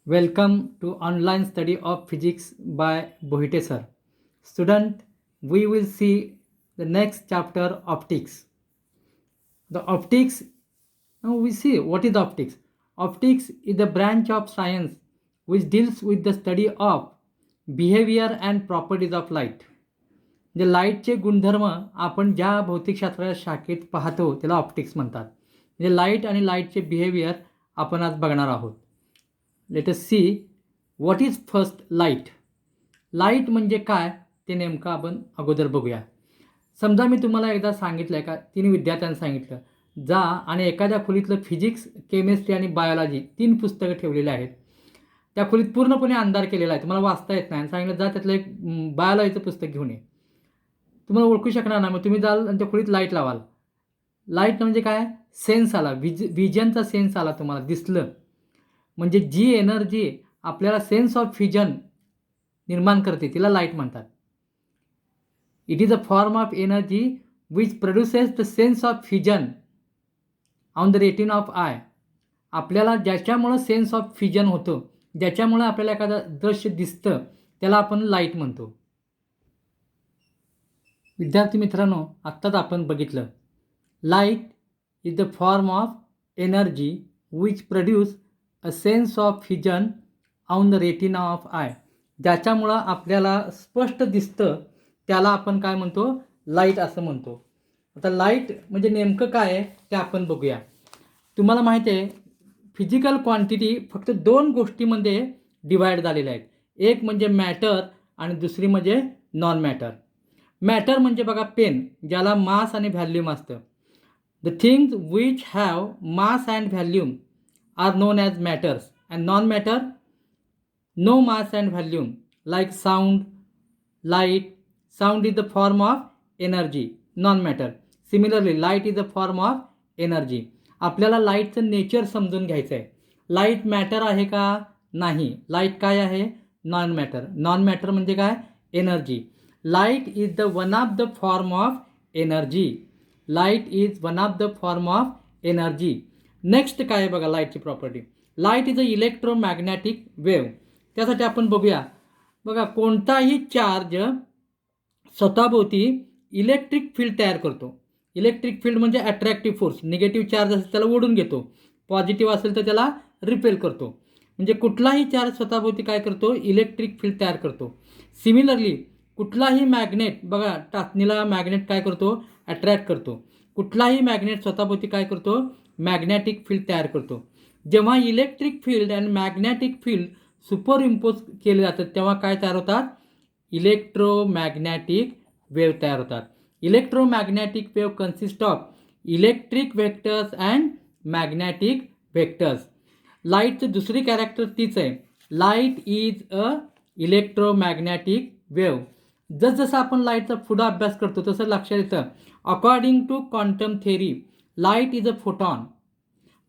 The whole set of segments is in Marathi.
Welcome to online study of physics by Bohite sir. Student, we will see the next chapter optics. The optics, now we see what is optics. Optics is the branch of science which deals with the study of behavior and properties of light. जे लाईटचे गुणधर्म आपण ज्या भौतिकशास्त्राच्या शाखेत पाहतो त्याला ऑप्टिक्स म्हणतात. म्हणजे लाईट आणि लाईटचे बिहेवियर आपण आज बघणार आहोत. Let us see what is first light. Light म्हणजे काय ते नेमकं आपण अगोदर बघूया. समजा मी तुम्हाला एकदा सांगितलं आहे का 3 विद्यार्थ्यांना सांगितलं जा आणि एखाद्या खोलीतलं फिजिक्स, केमिस्ट्री आणि बायोलॉजी 3 पुस्तकं ठेवलेली आहेत. त्या खोलीत पूर्णपणे अंधार केलेला आहे, तुम्हाला वाचता येत नाही आणि सांगितलं जा त्यातलं एक बायोलॉजीचं पुस्तक घेऊन ये. तुम्हाला ओळखू शकणार नाही, मग तुम्ही जाल आणि त्या खोलीत लाईट लावाल. लाईट म्हणजे काय? सेन्स आला, विजनचा सेन्स आला, तुम्हाला दिसलं. म्हणजे जी एनर्जी आपल्याला सेन्स ऑफ व्हिजन निर्माण करते तिला लाईट म्हणतात. It is a form of energy which produces the sense of vision on the retina of I. आपल्याला ज्याच्यामुळं सेन्स ऑफ व्हिजन होतं, ज्याच्यामुळं आपल्याला एखादं दृश्य दिसतं त्याला आपण लाईट म्हणतो. विद्यार्थी मित्रांनो, आत्ताच आपण बघितलं light is the form of energy which produce a sense of vision on the retina of I. ज्याच्यामुळं आपल्याला स्पष्ट दिसतं त्याला आपण काय म्हणतो? लाईट असं म्हणतो. आता लाईट म्हणजे नेमकं काय आहे ते आपण बघूया. तुम्हाला माहिती आहे फिजिकल क्वांटिटी फक्त 2 गोष्टीमध्ये डिवाईड झालेल्या आहेत. एक म्हणजे मॅटर आणि दुसरी म्हणजे नॉन मॅटर. मॅटर म्हणजे बघा पेन, ज्याला मास आणि व्हॅल्यूम असतं. The things which have mass and volume are known as matters and non matter no mass and volume like sound, light. Sound is the form of energy, non matter. Similarly light is the form of energy. आपल्याला लाईटचं नेचर समजून घ्यायचं आहे. लाईट मॅटर आहे का? नाही. लाईट काय आहे? Non matter. नॉन मॅटर म्हणजे काय? Energy. Light is the one of the form of energy. Light is one of the form of energy. Next काय आहे बघा लाईटची property. Light is a electromagnetic wave. त्यासाठी आपण बघूया. बघा कोणताही चार्ज स्वतःभोवती इलेक्ट्रिक फील्ड तयार करतो. इलेक्ट्रिक फील्ड म्हणजे अट्रॅक्टिव्ह फोर्स. निगेटिव्ह चार्ज असेल त्याला ओढून घेतो, पॉझिटिव्ह असेल तर त्याला रिपेल करतो. म्हणजे कुठलाही चार्ज स्वतःभोवती काय करतो? इलेक्ट्रिक फील्ड तयार करतो. सिमिलरली कुठलाही मॅग्नेट बघा टाचणीला मॅग्नेट काय करतो? अट्रॅक्ट करतो. कुठलाही मॅग्नेट स्वतःभोवती काय करतो? मॅग्नेटिक फील्ड तयार करतो. जेव्हा इलेक्ट्रिक फील्ड आणि मॅग्नेटिक फील्ड सुपर इम्पोज केले जातात तेव्हा काय तयार होतात? इलेक्ट्रोमॅग्नेटिक वेव्ह तयार होतात. Electromagnetic wave consist of electric vectors and magnetic vectors. लाईटचं दुसरी कॅरेक्टर तीच आहे. Light is a electromagnetic wave. जसजसं आपण लाईटचा पुढं अभ्यास करतो तसं लक्षात येतं. According to quantum theory light is a photon.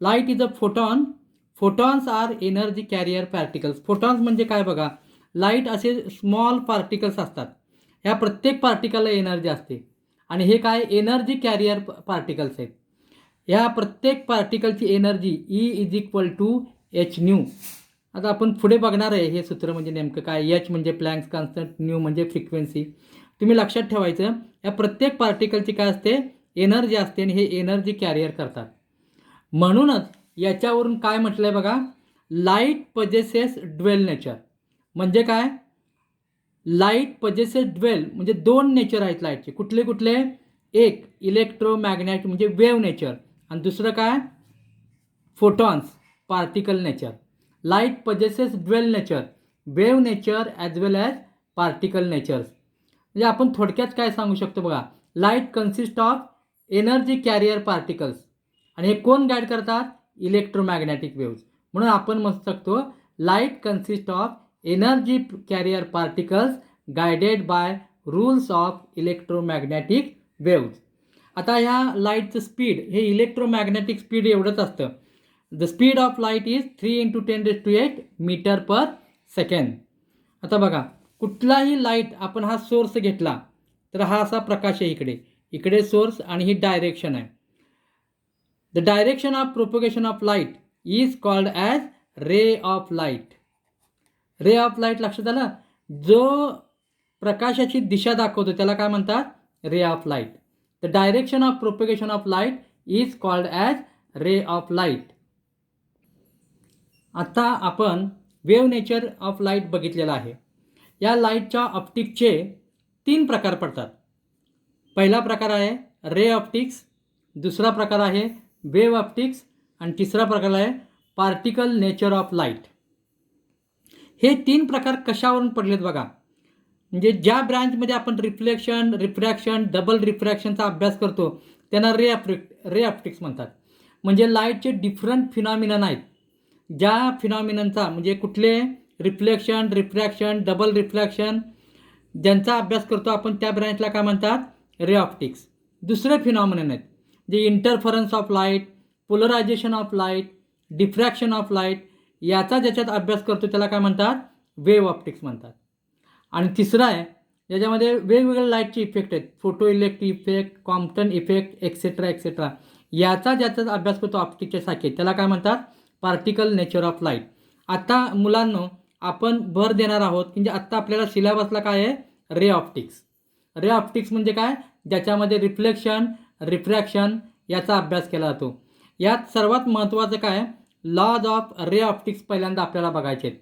Light is a photon. Photons are energy carrier particles. Photons म्हणजे काय बघा, लाईट असे स्मॉल पार्टिकल्स असतात. ह्या प्रत्येक पार्टिकलला एनर्जी असते आणि हे काय एनर्जी कॅरियर पार्टिकल्स आहेत. ह्या प्रत्येक पार्टिकलची energy E is equal to H nu. आता आपण पुढे बघणार आहे हे सूत्र म्हणजे नेमकं काय. एच म्हणजे प्लँक्स कॉन्स्टंट, न्यू म्हणजे फ्रिक्वेन्सी. तुम्ही लक्षात ठेवायचं या प्रत्येक पार्टिकलची काय असते? एनर्जी असते आणि हे एनर्जी कॅरियर करतात. म्हणूनच याच्यावरून काय म्हटलं आहे बघा, लाईट पजेसेस ड्वेल नेचर. म्हणजे काय? लाईट पजेसेस ड्वेल म्हणजे 2 नेचर आहेत लाईटचे. कुठले कुठले? एक इलेक्ट्रोमॅग्नेटिक म्हणजे वेव्ह नेचर आणि दुसरं काय? Photons particle nature. Light possesses dual nature, wave nature as well as particle natures. म्हणजे आपण थोडक्यात काय सांगू शकतो बघा, light consist of energy carrier particles आणि हे कोण गाईड करतात? Electromagnetic waves. म्हणून आपण म्हणू शकतो light consist of energy carrier particles guided by rules of electromagnetic waves. आता ह्या लाईटचं स्पीड हे इलेक्ट्रोमॅग्नेटिक स्पीड एवढंच असतं. The speed of light is 3 × 10⁸ metre per second. आता बघा कुठलाही लाईट आपण हा सोर्स घेतला तर हा असा प्रकाश आहे, इकडे इकडे सोर्स आणि ही डायरेक्शन आहे. The direction of propagation of light is called as ray of light. Ray of light लक्षात आलं. जो प्रकाशाची दिशा दाखवतो त्याला काय म्हणतात? रे of light. The direction of propagation of light is called as ray of light. आता आपण वेव्ह नेचर ऑफ लाईट बघितलेला आहे. या लाईटच्या ऑप्टिक्सचे 3 प्रकार पडतात. पहिला प्रकार आहे रे ऑप्टिक्स, दुसरा प्रकार आहे वेव्ह ऑप्टिक्स आणि तिसरा प्रकार आहे पार्टिकल नेचर ऑफ लाईट. हे 3 प्रकार कशावरून पडलेत बघा. म्हणजे ज्या ब्रँचमध्ये आपण रिफ्लेक्शन, रिफ्रॅक्शन, डबल रिफ्रॅक्शनचा अभ्यास करतो त्यांना रे ऑप्टिक्स म्हणतात. म्हणजे लाईटचे डिफरंट फिनॉमिनन आहेत. ज्या फिनॉमिननचा म्हणजे कुठले रिफ्लेक्शन, रिफ्रॅक्शन, डबल रिफ्रॅक्शन ज्यांचा अभ्यास करतो आपण त्या ब्रँचला काय म्हणतात? Ray optics. दुसरे फिनॉमिनन आहेत जे interference of light, polarisation of light, diffraction of light याचा ज्याच्यात अभ्यास करतो त्याला काय म्हणतात? वेव्ह ऑप्टिक्स म्हणतात. आणि तिसरा आहे ज्याच्यामध्ये वेगवेगळ्या लाईटचे इफेक्ट आहेत, photo electric effect, Compton effect etcetera etcetera, याचा ज्याचा अभ्यास करतो ऑप्टिक्सच्या शाखेत त्याला काय म्हणतात? Particle nature of light. आता मुलांनो आपण भर देणार आहोत म्हणजे आत्ता आपल्याला सिलेबसला काय आहे? Ray optics. रे ऑप्टिक्स म्हणजे काय? ज्याच्यामध्ये रिफ्लेक्शन, रिफ्रॅक्शन याचा अभ्यास केला जातो. यात सर्वात महत्त्वाचं काय? लॉज ऑफ रे ऑप्टिक्स पहिल्यांदा आपल्याला बघायचे आहेत.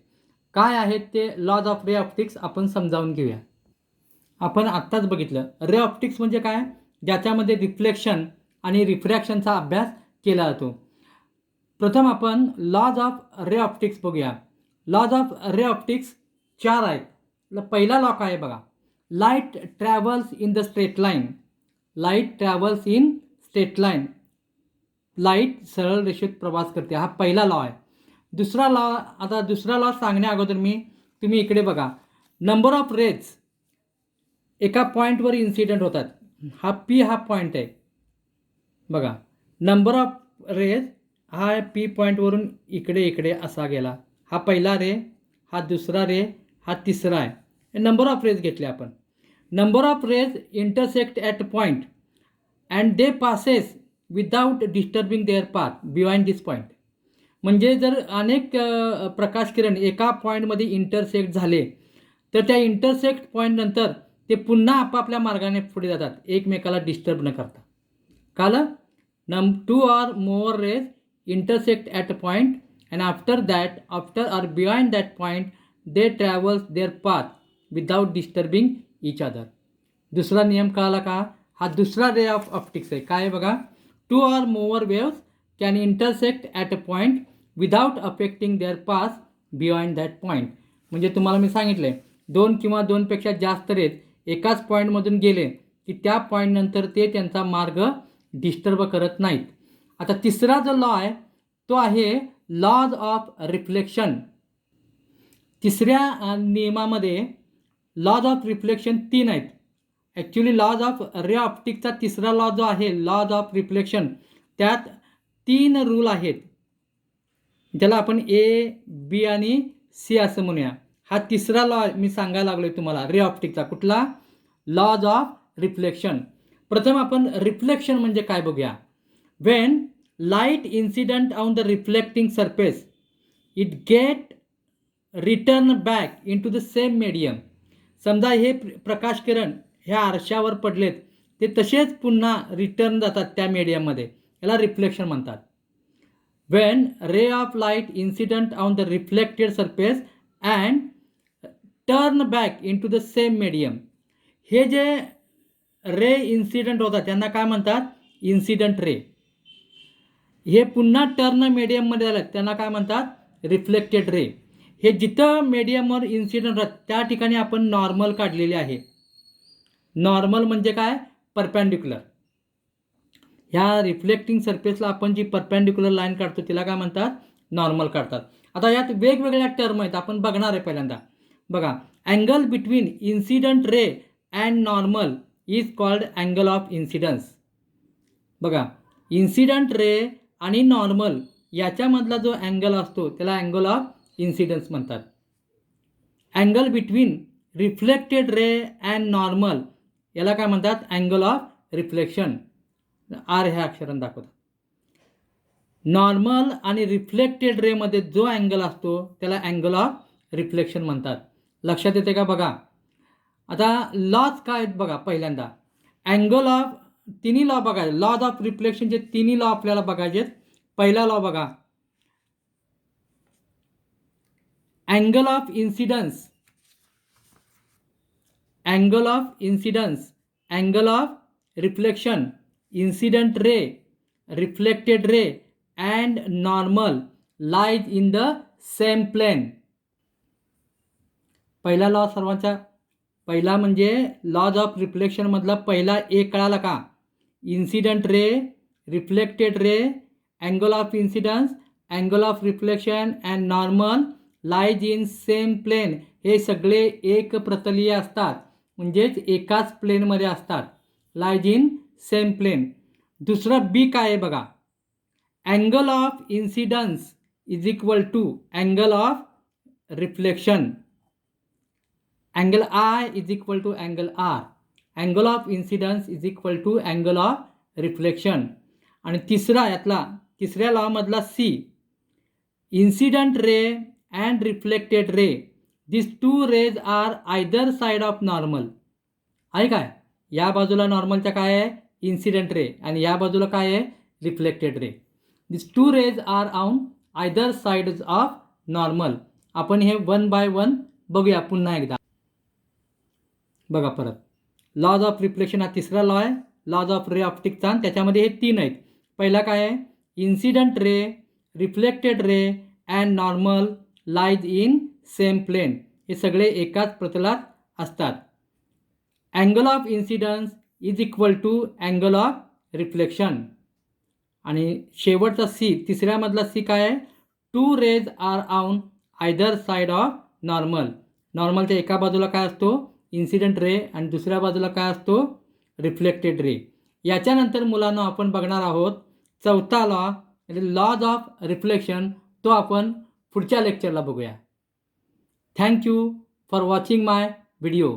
काय आहेत ते लॉज ऑफ रे ऑप्टिक्स आपण समजावून घेऊया. आपण आत्ताच बघितलं रे ऑप्टिक्स म्हणजे काय? ज्याच्यामध्ये रिफ्लेक्शन आणि रिफ्रॅक्शनचा अभ्यास केला जातो. प्रथम आपण लॉज ऑफ रे ऑप्टिक्स बघूया. लॉज ऑफ रे ऑप्टिक्स 4 आहेत. पहिला लॉ काय आहे बघा. Light travels in the straight line. Light travels in straight line. Light सरळ रेषेत प्रवास करते, हा पहिला लॉ आहे. दुसरा लॉ सांगण्या अगोदर तुम्ही इकडे बघा. नंबर ऑफ रेज एका पॉईंटवर इन्सिडेंट होतात. हा पॉईंट आहे बघा. नंबर ऑफ रेज हा पी पॉईंटवरून इकडे असा गेला. हा पहिला रे, हा दुसरा रे, हा तिसरा आहे. नंबर ऑफ रेज घेतले आपण. Number of rays intersect at point and they passes without disturbing their path behind this point. म्हणजे जर अनेक प्रकाश किरण एका पॉईंटमध्ये इंटरसेक्ट झाले तर त्या इंटरसेक्ट पॉईंटनंतर ते पुन्हा आपापल्या मार्गाने पुढे जातात एकमेकाला डिस्टर्ब न करता. कालं? 2 or more rays intersect at a point and after or behind that point they traverse their path without disturbing each other. दुसरा नियम कळाला का? हा दुसरा रे ऑफ ऑप्टिक्स आहे. काय आहे बघा. 2 or more waves can intersect at a point without affecting their path behind that point. म्हणजे तुम्हाला मी सांगितलं आहे 2 किंवा 2पेक्षा जास्त रेज एकाच पॉईंटमधून गेले की त्या पॉईंटनंतर ते त्यांचा मार्ग डिस्टर्ब करत नाहीत. आता तिसरा जो लॉ आहे तो आहे लॉज ऑफ रिफ्लेक्शन. तिसऱ्या नियमामध्ये लॉज ऑफ रिफ्लेक्शन 3 आहेत. ॲक्च्युली लॉज ऑफ रे ऑप्टिक्सचा तिसरा लॉ जो आहे लॉज ऑफ रिफ्लेक्शन त्यात 3 रूल आहेत. ज्याला आपण ए, बी आणि सी असं म्हणूया. हा तिसरा लॉ मी सांगायला लागलो आहे तुम्हाला रे ऑप्टिक्सचा. कुठला? Laws of reflection. प्रथम आपण रिफ्लेक्शन म्हणजे काय बघूया. When light incident on the reflecting surface it get return back into the same medium. समजा हे प्रकाश किरण ह्या आरशावर पडलेत ते तसेच पुन्हा रिटर्न जातात त्या मीडियममध्ये, याला रिफ्लेक्शन म्हणतात. When ray of light incident on the reflected surface and turn back into the same medium. हे जे रे इन्सिडंट होतात त्यांना काय म्हणतात? Incident ray. हे पुन्हा टर्न मीडियममध्ये आले त्यांना काय म्हणतात? Reflected ray. हे जिथं मीडियमवर इन्सिडंट होतात त्या ठिकाणी आपण नॉर्मल काढलेले आहे. नॉर्मल म्हणजे काय? परपॅन्डिक्युलर. ह्या रिफ्लेक्टिंग सरफेसला आपण जी परपॅन्डिक्युलर लाईन काढतो तिला काय म्हणतात? नॉर्मल काढतात. आता यात वेगवेगळ्या टर्म आहेत आपण बघणार आहे. पहिल्यांदा बघा. Angle between incident ray and normal is called angle of incidence. बघा, इन्सिडंट रे आणि नॉर्मल याच्यामधला जो अँगल असतो त्याला अँगल ऑफ इन्सिडन्स म्हणतात. Angle between reflected ray and normal याला काय म्हणतात? Angle of reflection. आर ह्या अक्षराने दाखवतात. नॉर्मल आणि रिफ्लेक्टेड रेमध्ये जो अँगल असतो त्याला अँगल ऑफ रिफ्लेक्शन म्हणतात. लक्षात येते का बघा. आता लॉज काय आहेत बघा. पहिल्यांदा अँगल ऑफ तिन्ही लॉ बघायचे. लॉज ऑफ रिफ्लेक्शनचे तिन्ही लॉ आपल्याला बघायचे. पहिला लॉ बघा, angle of incidence, angle of incidence, angle of reflection, incident ray, reflected ray and normal lies in the same plane. पहिला लॉ सर्वांचा पहिला म्हणजे लॉज ऑफ रिफ्लेक्शनमधला पहिला एक कळाला का. Incident ray, reflected ray, angle of incidence, angle of reflection and normal lies in same plane. हे सगळे एक प्रतलीय असतात, म्हणजेच एकाच प्लेनमध्ये असतात. Lies in same plane. दुसरं बी काय आहे बघा, angle of incidence is equal to angle of reflection. Angle I is equal to angle R. Angle of incidence is equal to angle of reflection. आणि तिसरा यातला तिसऱ्या लॉमधला सी, incident ray and reflected ray, this two rays are either side of normal. आहे काय, या बाजूला नॉर्मलच्या काय आहे इन्सिडेंट रे आणि या बाजूला काय आहे reflected ray. This two rays are on either sides of normal. आपण हे वन बाय वन बघूया पुन्हा एकदा. बघा परत, लॉज ऑफ रिफ्लेक्शन हा तिसरा लॉ आहे, लॉज ऑफ रे ऑप्टिकचा. आणि त्याच्यामध्ये हे तीन आहेत. पहिला काय आहे, incident ray, reflected ray and normal lies in same plane. हे सगळे एकाच प्रतलात असतात. Angle of incidence is equal to angle of reflection. आणि शेवटचा सी, तिसऱ्यामधला सी काय आहे, two rays are on either side of normal. नॉर्मलच्या एका बाजूला काय असतो इन्सिडेंट रे आणि दुसऱ्या बाजूला काय असतो रिफ्लेक्टेड रे. याच्यानंतर मुलांना आपण बघणार आहोत चौथा लॉ, म्हणजे लॉज ऑफ रिफ्लेक्शन. तो आपण पुढच्या लेक्चरला बघूया. Thank you for watching my video.